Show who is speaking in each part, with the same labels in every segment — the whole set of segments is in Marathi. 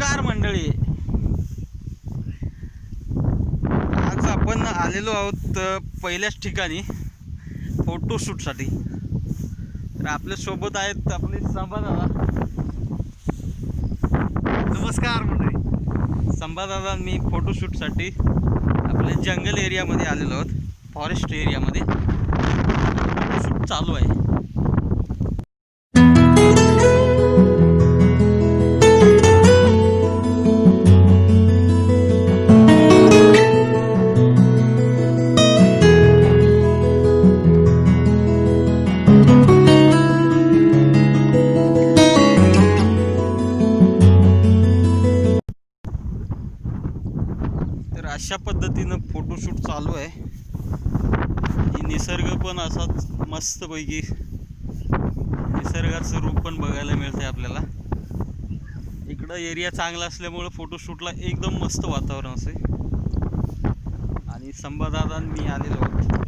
Speaker 1: नमस्कार मंडळी, आज आपण आलेलो आहोत पहिल्याच ठिकाणी फोटोशूटसाठी। तर आपल्या सोबत आहेत आपले संभादादा।
Speaker 2: नमस्कार मंडळी।
Speaker 1: संभादादा मी फोटोशूटसाठी आपल्या जंगल एरियामध्ये आलेलो आहोत, फॉरेस्ट एरियामध्ये फोटोशूट चालू आहे। तर अशा पद्धतीनं फोटोशूट चालू आहे आणि निसर्ग पण असाच मस्तपैकी निसर्गाचं रूप पण बघायला मिळते आपल्याला। इकडं एरिया चांगला असल्यामुळे फोटोशूटला एकदम मस्त वातावरण असे। आणि संभादादा मी आलेलो आहोत।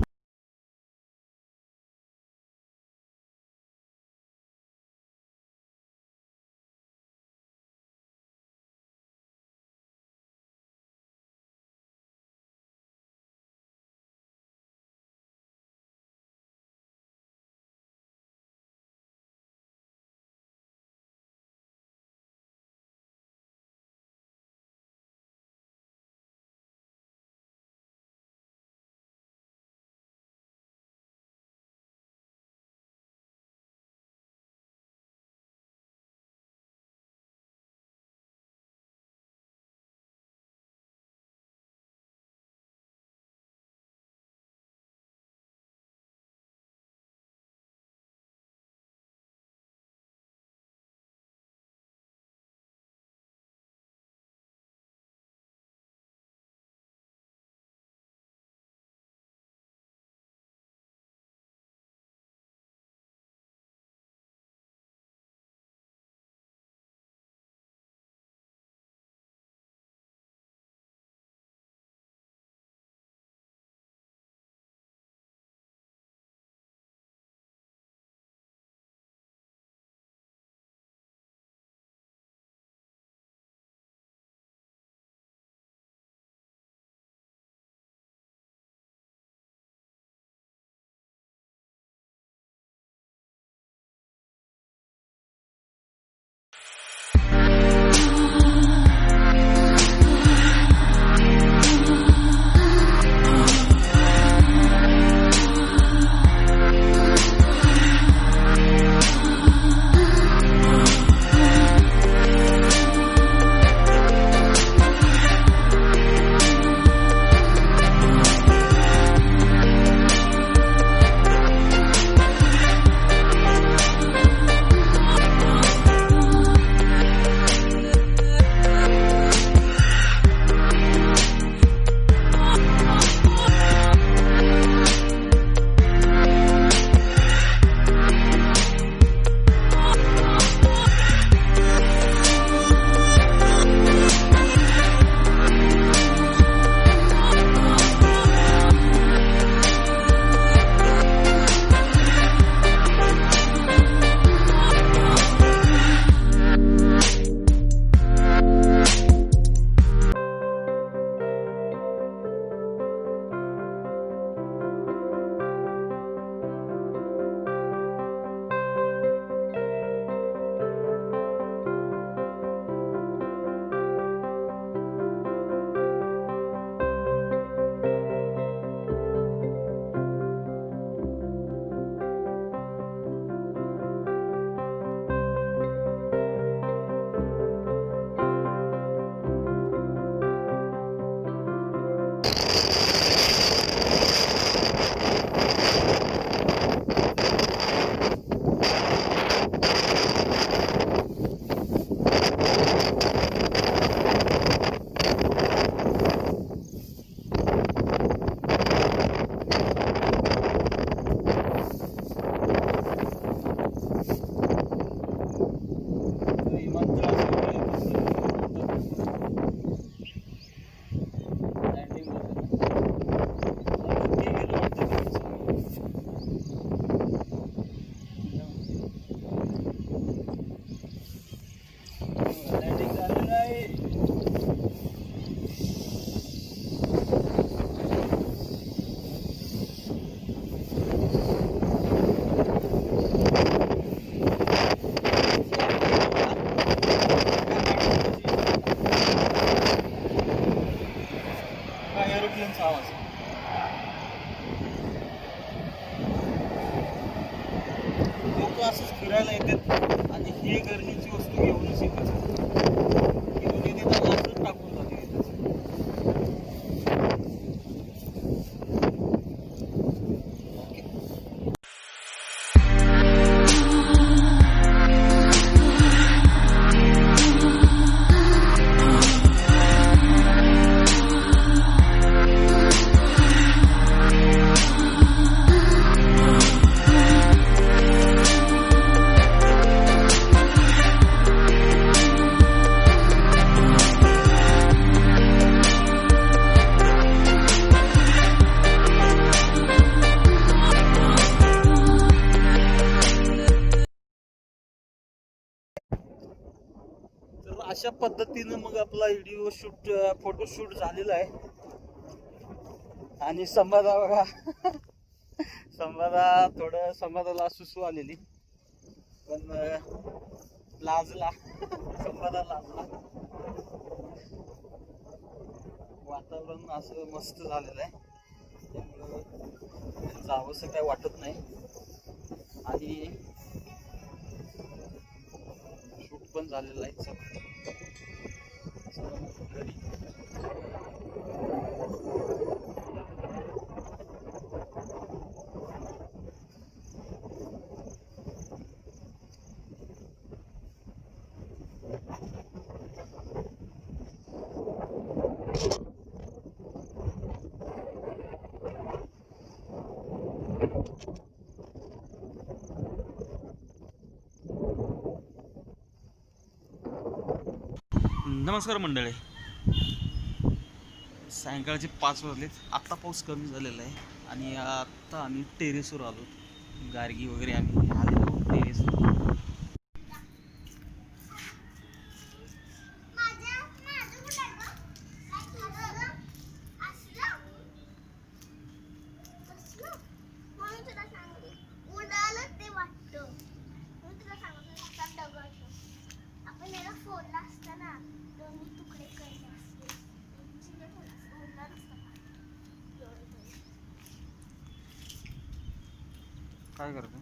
Speaker 1: एरोप्लेनचा आवाज. लोक असंच फिरायला येतात आणि हे गरजेची वस्तू घेऊनच येतात. घेऊन येतात आणि असंच टाकून जाते तिथेच. तर अशा पद्धतीनं मग आपला व्हिडिओ शूट फोटोशूट झालेला आहे. आणि संवादा बघा संवादाला सुसू आलेली, पण लाजला. संवादा लाजला. वातावरण असं मस्त झालेलं आहे, त्यामुळं जावंसं काही वाटत नाही. आणि शूट पण झालेलं आहे. घरी नमस्कार मंडळी. सायंकाळचे 5 वाजलेत. आत्ता पाऊस कमी झालेला आहे आणि आत्ता आम्ही टेरेसवर आलो. गार्गी वगैरे आम्ही आलेलो टेरेसवर. काय करते?